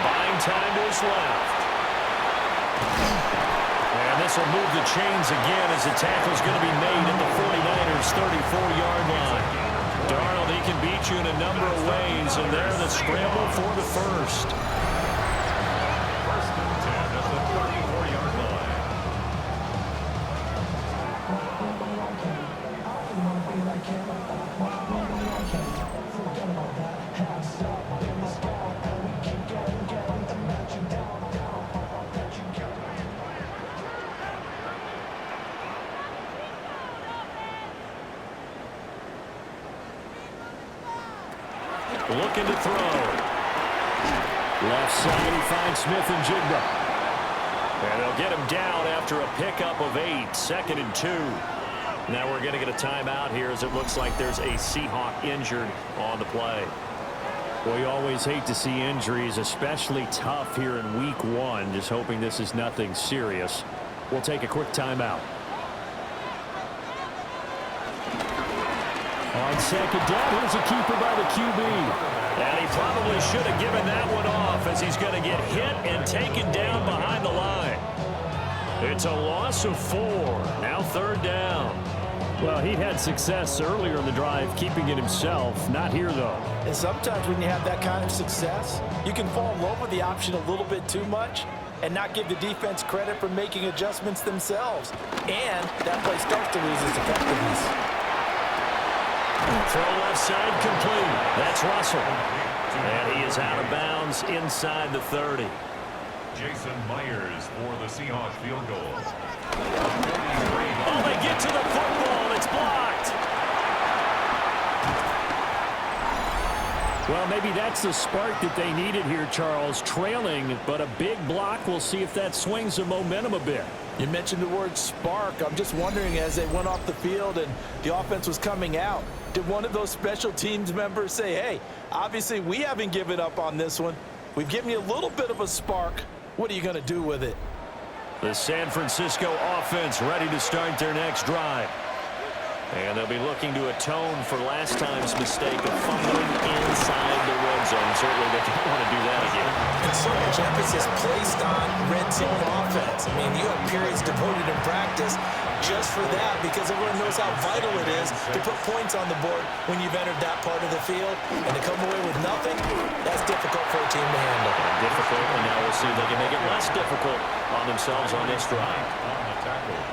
Buying time to his left. And this will move the chains again as the tackle's going to be made at the 49ers' 34-yard line. Darnold, he can beat you in a number of ways, and they're the scramble for the first. 1st and 10 at the 34-yard line. Looking to throw. Left side, he finds Smith and Jigba. And they'll get him down after a pickup of 8, 2nd and 2. Now we're going to get a timeout here as it looks like there's a Seahawk injured on the play. Well, you always hate to see injuries, especially tough here in week 1. Just hoping this is nothing serious. We'll take a quick timeout. On 2nd down, here's a keeper by the QB. And he probably should have given that one off as he's going to get hit and taken down behind the line. It's a loss of 4. Now 3rd down. Well, he had success earlier in the drive keeping it himself. Not here, though. And sometimes when you have that kind of success, you can fall in love with the option a little bit too much and not give the defense credit for making adjustments themselves. And that play starts to lose its effectiveness. Throw left side complete. That's Russell. And he is out of bounds inside the 30. Jason Myers for the Seahawks field goal. Oh, they get to the football. It's blocked. Well, maybe that's the spark that they needed here, Charles. Trailing, but a big block. We'll see if that swings the momentum a bit. You mentioned the word spark. I'm just wondering, as they went off the field and the offense was coming out, did one of those special teams members say, hey, obviously we haven't given up on this one. We've given you a little bit of a spark. What are you going to do with it? The San Francisco offense ready to start their next drive. And they'll be looking to atone for last time's mistake of fumbling inside the red zone. Certainly they don't want to do that again. And so much emphasis placed on red zone offense. I mean, you have periods devoted in practice just for that because everyone knows how vital it is to put points on the board when you've entered that part of the field. And to come away with nothing, that's difficult for a team to handle. Difficult, and now we'll see if they can make it less difficult on themselves on this drive.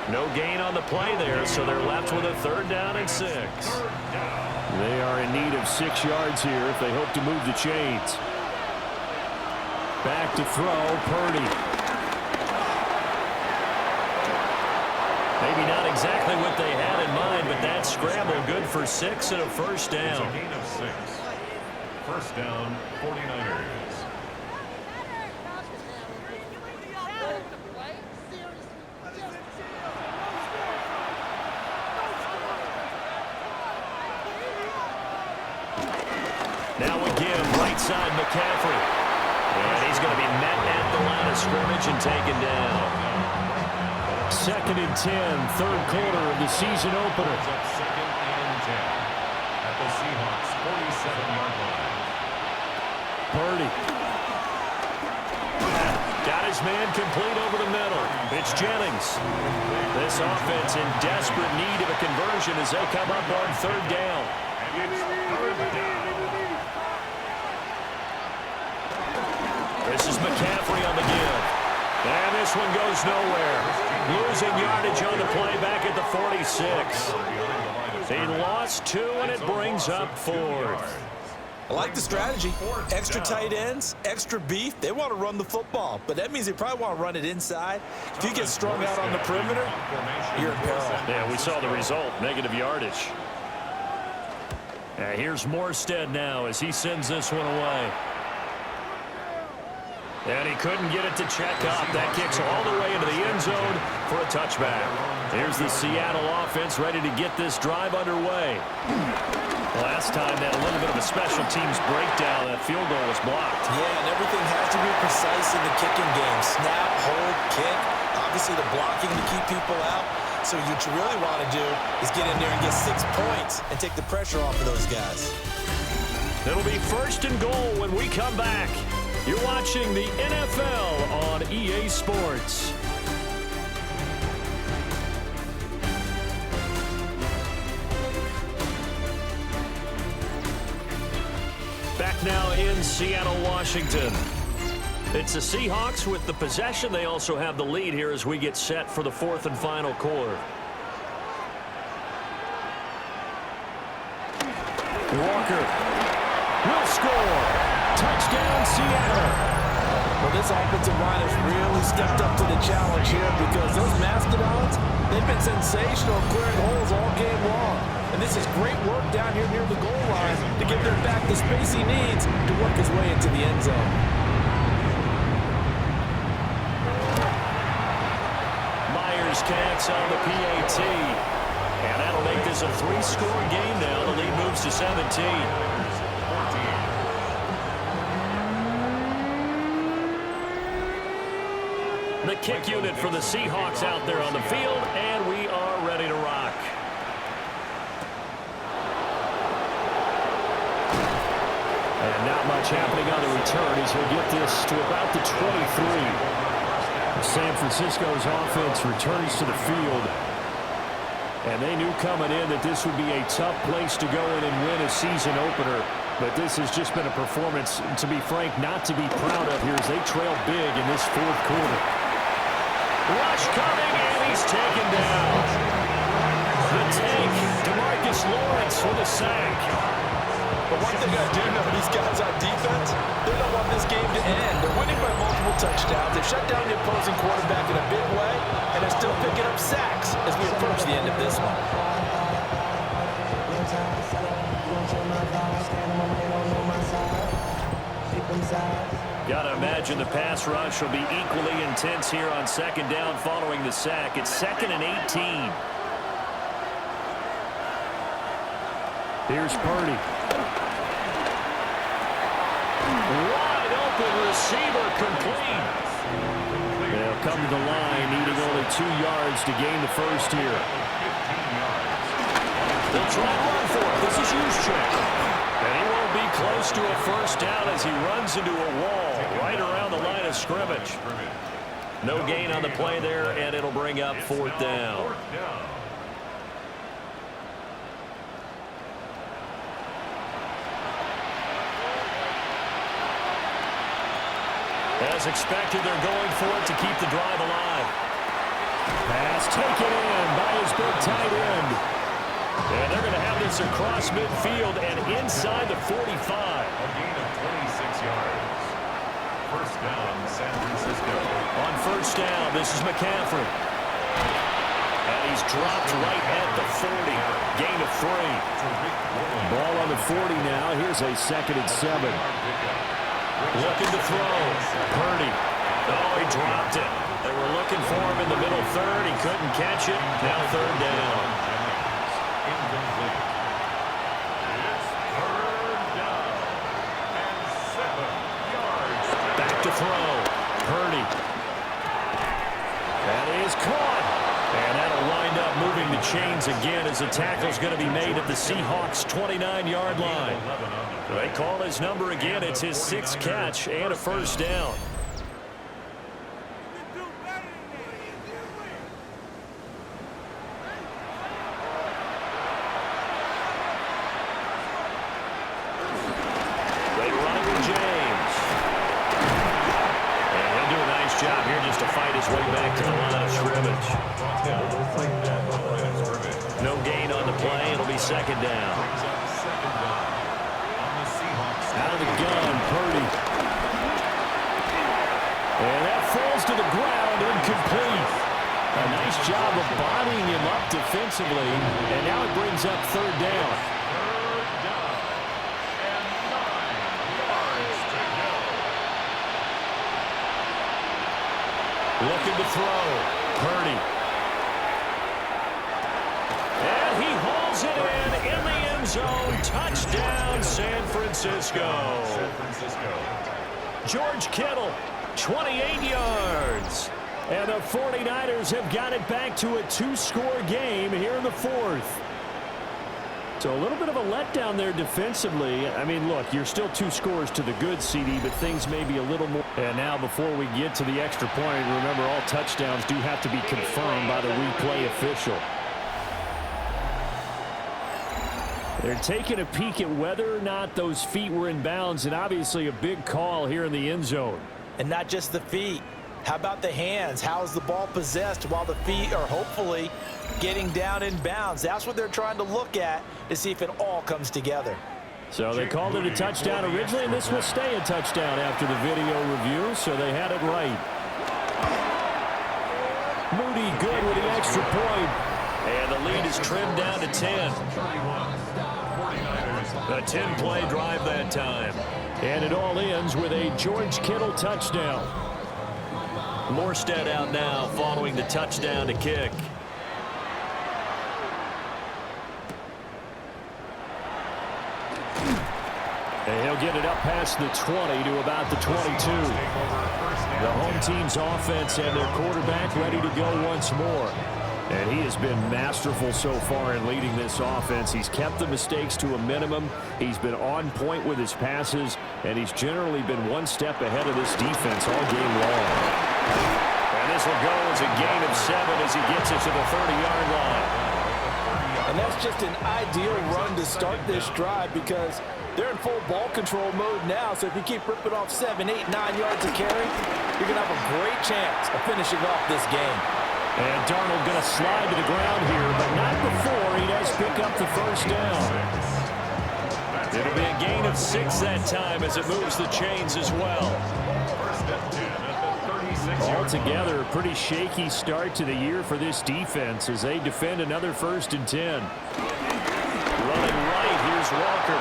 No gain on the play there, so they're left with a 3rd down and 6. They are in need of 6 yards here if they hope to move the chains. Back to throw, Purdy. Maybe not exactly what they had in mind, but that scramble good for 6 and a 1st down. It's a gain of 6. 1st down, 49ers. Now again, right side McCaffrey. And he's going to be met at the line of scrimmage and taken down. 2nd and 10, 3rd quarter of the season opener. It's up 2nd and 10 at the Seahawks 47-yard line. Purdy. Got his man complete over the middle. It's Jennings. This offense in desperate need of a conversion as they come up on 3rd down. And it's 3rd down. This is McCaffrey on the give. And this one goes nowhere. Losing yardage on the play back at the 46. He lost 2, and it brings up 4th. I like the strategy. Extra tight ends, extra beef. They want to run the football, but that means they probably want to run it inside. If you get strung out on the perimeter, you're in peril. Yeah, we saw the result, negative yardage. Here's Morstead now as he sends this one away. And he couldn't get it to check up. That kicks all the way into the end zone for a touchback. Here's the Seattle offense ready to get this drive underway. Last time, they had a little bit of a special teams breakdown. That field goal was blocked. Yeah, and everything has to be precise in the kicking game. Snap, hold, kick. Obviously, the blocking to keep people out. So what you really want to do is get in there and get 6 points and take the pressure off of those guys. It'll be first and goal when we come back. You're watching the NFL on EA Sports. Back now in Seattle, Washington. It's the Seahawks with the possession. They also have the lead here as we get set for the fourth and final quarter. Walker will score. Touchdown, Seattle. Well, this offensive line has really stepped up to the challenge here because those Mastodons, they've been sensational clearing holes all game long. And this is great work down here near the goal line to give their back the space he needs to work his way into the end zone. Myers cats on the PAT. And that'll make this a 3-score game now. The lead moves to 17. The kick unit for the Seahawks out there on the field, and we are ready to rock. And not much happening on the return as he'll get this to about the 23. San Francisco's offense returns to the field. And they knew coming in that this would be a tough place to go in and win a season opener. But this has just been a performance, to be frank, not to be proud of here as they trail big in this fourth quarter. Rush coming, and he's taken down. The take, DeMarcus Lawrence with a sack. But one thing I do know, these guys on defense, they don't want this game to end. They're winning by multiple touchdowns. They've shut down the opposing quarterback in a big way, and they're still picking up sacks as we approach the end of this one. Gotta imagine the pass rush will be equally intense here on second down following the sack. It's 2nd and 18. Here's Purdy. Wide open receiver complete. They'll come to the line needing only 2 yards to gain the first here. They'll try and run for it. This is Juszczyk. And he won't be close to a first down as he runs into a wall right around the line of scrimmage. No gain on the play there, and it'll bring up 4th down. As expected, they're going for it to keep the drive alive. Pass taken in by his big tight end. And they're going to have this across midfield and inside the 45. A gain of 26 yards. First down, San Francisco. On first down, this is McCaffrey. And he's dropped right at the 40. Gain of 3. Ball on the 40 now. Here's a 2nd and 7. Looking to throw. Purdy. Oh, he dropped it. They were looking for him in the middle third. He couldn't catch it. Now 3rd down. Incomplete. It's 3rd down and 7 yards. Back to throw. Purdy. That is caught. And that'll wind up moving the chains again as the tackle's going to be made at the Seahawks' 29-yard line. They call his number again. It's his 6th catch and a first down. They run it with James. And he'll do a nice job here just to fight his way back to the line of scrimmage. No gain on the play. It'll be 2nd down. Out of the gun, Purdy. And that falls to the ground, incomplete. A nice job of bodying him up defensively. And now it brings up 3rd down. Looking to throw. Purdy. And he hauls it in the end zone. Touchdown, San Francisco. George Kittle, 28 yards. And the 49ers have got it back to a 2-score game here in the fourth. So a little bit of a letdown there defensively. I mean, look, you're still 2 scores to the good, CD, but things may be a little more. And now before we get to the extra point, remember all touchdowns do have to be confirmed by the replay official. They're taking a peek at whether or not those feet were in bounds, and obviously a big call here in the end zone. And not just the feet. How about the hands? How is the ball possessed while the feet are hopefully getting down in bounds? That's what they're trying to look at to see if it all comes together. So they called it a touchdown originally, and this will stay a touchdown after the video review, so they had it right. Moody good with the extra point. And the lead is trimmed down to 10. A 10-play drive that time. And it all ends with a George Kittle touchdown. Morstead out now following the touchdown to kick. And he'll get it up past the 20 to about the 22. The home team's offense and their quarterback ready to go once more. And he has been masterful so far in leading this offense. He's kept the mistakes to a minimum. He's been on point with his passes, and he's generally been one step ahead of this defense all game long. And this will go as a gain of 7 as he gets it to the 30-yard line. And that's just an ideal run to start this drive because they're in full ball control mode now. So if you keep ripping off 7, 8, 9 yards of carry, you're going to have a great chance of finishing off this game. And Darnold going to slide to the ground here, but not before he does pick up the first down. It'll be a gain of 6 that time as it moves the chains as well. Altogether, a pretty shaky start to the year for this defense as they defend another 1st and 10. Running right, here's Walker.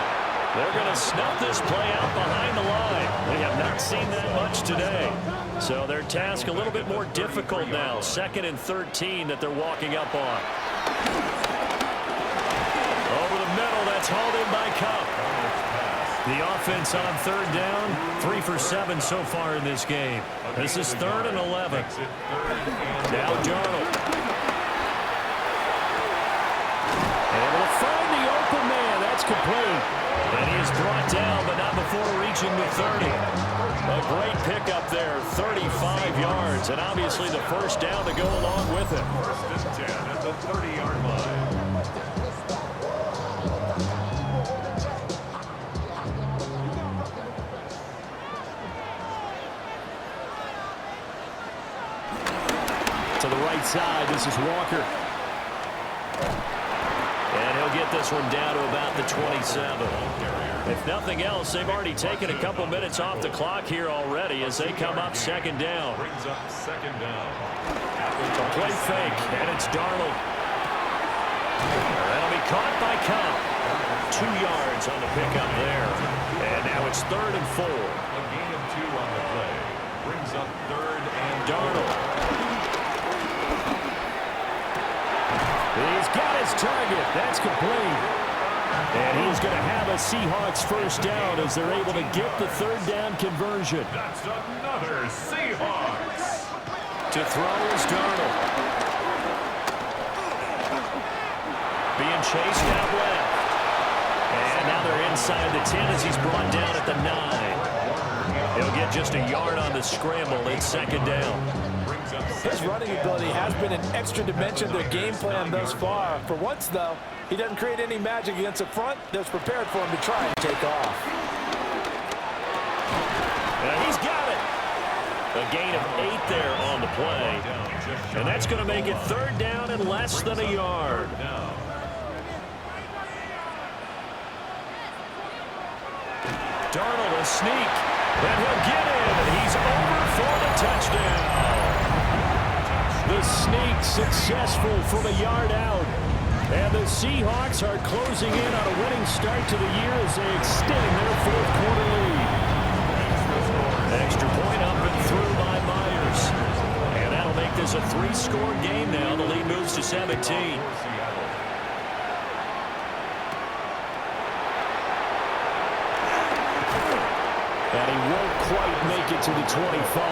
They're going to snuff this play out behind the line. We have not seen that much today. So their task a little bit more difficult now. 2nd and 13 that they're walking up on. Over the middle, that's hauled in by Cup. The offense on 3rd down, 3 for 7 so far in this game. This is 3rd and 11. Now Darnold. Able to find the open man. That's complete. And he is brought down, but not before reaching the 30. A great pickup there, 35 yards, and obviously the first down to go along with it. 1st and 10 at the 30-yard line. To the right side, this is Walker. And he'll get this one down to about the 27. If nothing else, they've already taken a couple minutes off the clock here already as they come up 2nd down. Brings up 2nd down. A play fake, and it's Darnold. That'll be caught by Cup. 2 yards on the pickup there. And now it's 3rd and 4. A gain of 2 on the play. Brings up 3rd and Darnold. He's got his target. That's complete. And he's going to have a Seahawks first down as they're able to get the 3rd down conversion. That's another Seahawks. To throw is Darnold. Being chased out left. And now they're inside the 10 as he's brought down at the 9. He'll get just a yard on the scramble. It's 2nd down. His running ability has been an extra dimension to their game plan thus far. For once, though, he doesn't create any magic against the front that's prepared for him to try and take off. And he's got it. A gain of 8 there on the play. And that's going to make it 3rd down and less than a yard. Darnold will sneak. And he'll get in. And he's over for the touchdown. The sneak successful from a yard out. And the Seahawks are closing in on a winning start to the year as they extend their 4th quarter lead. Extra point up and through by Myers. And 17. And he won't quite make it to the 25.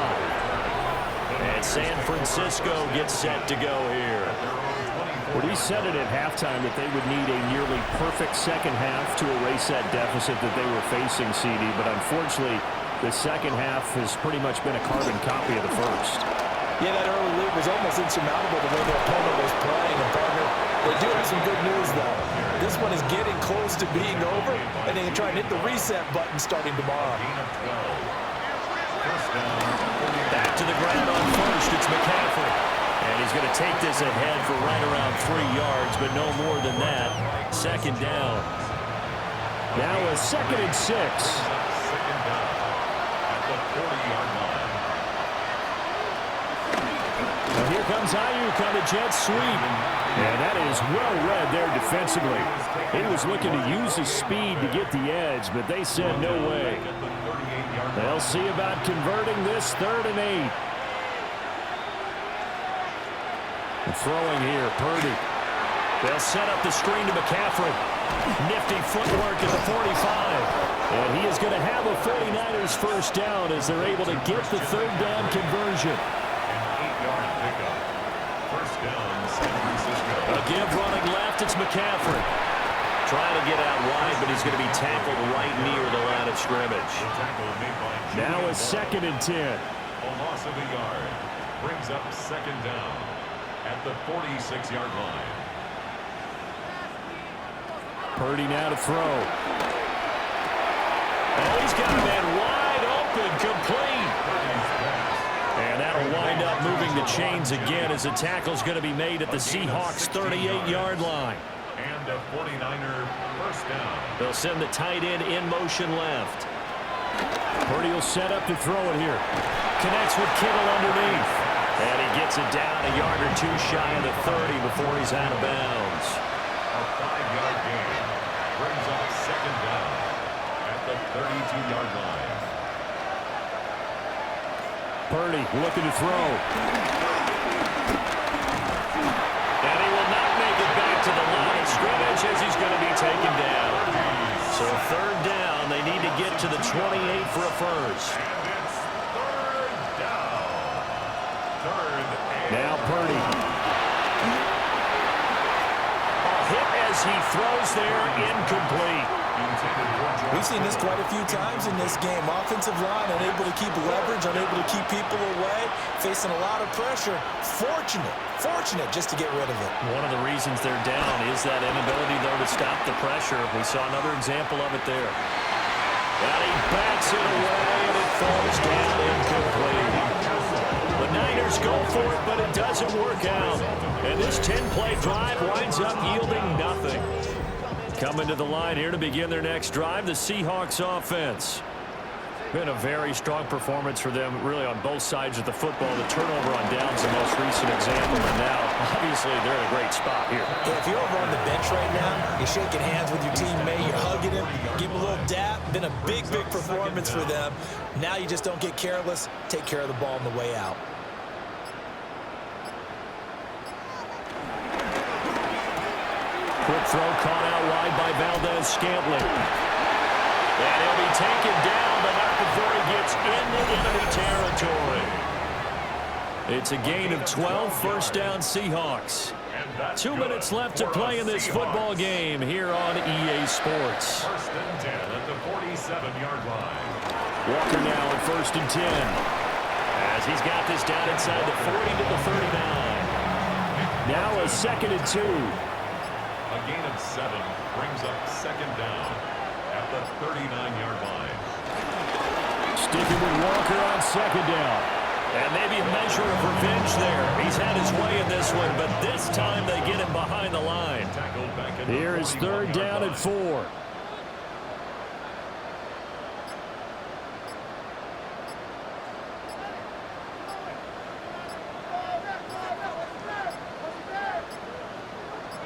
And San Francisco gets set to go here. Well, we said it at halftime that they would need a nearly perfect second half to erase that deficit that they were facing, CD. But unfortunately, the second half has pretty much been a carbon copy of the first. Yeah, that early lead was almost insurmountable the way their opponent was playing. And partner, they do have some good news, though. This one is getting close to being over, and they can try and hit the reset button starting tomorrow. Back to the ground on first. It's McCaffrey. And he's going to take this ahead for right around 3 yards, but no more than that. Second down. Now a 2nd and 6. Second down at the 40-yard line. Now here comes Ayuk on the jet sweep. And that is well read there defensively. He was looking to use his speed to get the edge, but they said no way. They'll see about converting this 3rd and 8. Throwing here, Purdy. They'll set up the screen to McCaffrey. Nifty footwork at the 45. And he is going to have a 49ers first down as they're able to get the 3rd down conversion. An 8-yard pickup. First down, San Francisco. A give running left, it's McCaffrey. Trying to get out wide, but he's going to be tackled right near the line of scrimmage. Now a 2nd and 10. A loss of a yard. Brings up second down at the 46-yard line. Purdy now to throw. Oh, he's got a man wide open, complete. And that'll wind up moving the chains again as the tackle's going to be made at the Seahawks 38-yard line. And a 49er first down. They'll send the tight end in motion left. Purdy will set up to throw it here. Connects with Kittle underneath. And he gets it down a yard or two shy of the 30 before he's out of bounds. A 5-yard gain brings up second down at the 32-yard line. Purdy looking to throw. And he will not make it back to the line of scrimmage as he's going to be taken down. So 3rd down, they need to get to the 28 for a first. Now Purdy. A hit as he throws there, incomplete. We've seen this quite a few times in this game. Offensive line unable to keep leverage, unable to keep people away, facing a lot of pressure. Fortunate just to get rid of it. One of the reasons they're down is that inability, though, to stop the pressure. We saw another example of it there. And he bats it away, and it falls down incomplete. The Niners go for it, but it doesn't work out. And this 10-play drive winds up yielding nothing. Coming to the line here to begin their next drive, the Seahawks offense. Been a very strong performance for them, really, on both sides of the football. The turnover on downs the most recent example, and now, obviously, they're in a great spot here. Yeah, if you're over on the bench right now, you're shaking hands with your teammate, you're hugging him, give him a little dap. Been a big performance for them. Now you just don't get careless. Take care of the ball on the way out. Quick throw caught out wide by Valdez-Scantling. And he'll be taken down, but not before he gets into enemy territory. It's a gain of 12, first down Seahawks. 2 minutes left to play in this football game here on EA Sports. First and 10 at the 47-yard line. Walker now at first and 10. As he's got this down inside the 40 to the 39. Now a 2nd and 2. A gain of 7 brings up second down at the 39-yard line. Sticking with Walker on 2nd down. And maybe a measure of revenge there. He's had his way in this one, but this time they get him behind the line. Here is 3rd down and 4.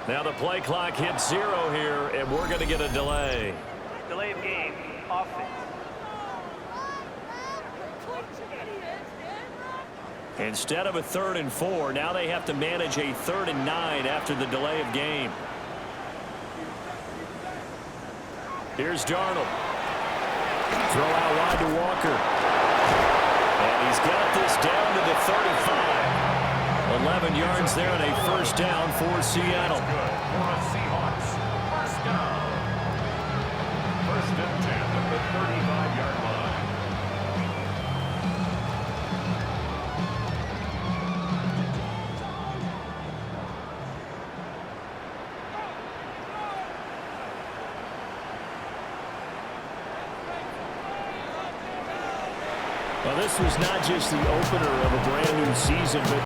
Now the play clock hits 0 here, and we're going to get a delay. Delay of game, offense. Instead of a 3rd and 4, now they have to manage a 3rd and 9 after the delay of game. Here's Darnold. Throw out wide to Walker. And he's got this down to the 35. 11 yards there and a first down for Seattle. For the Seahawks. First down. First and 10 at the 35-yard line. Well, this was not just the opener of a brand new season, but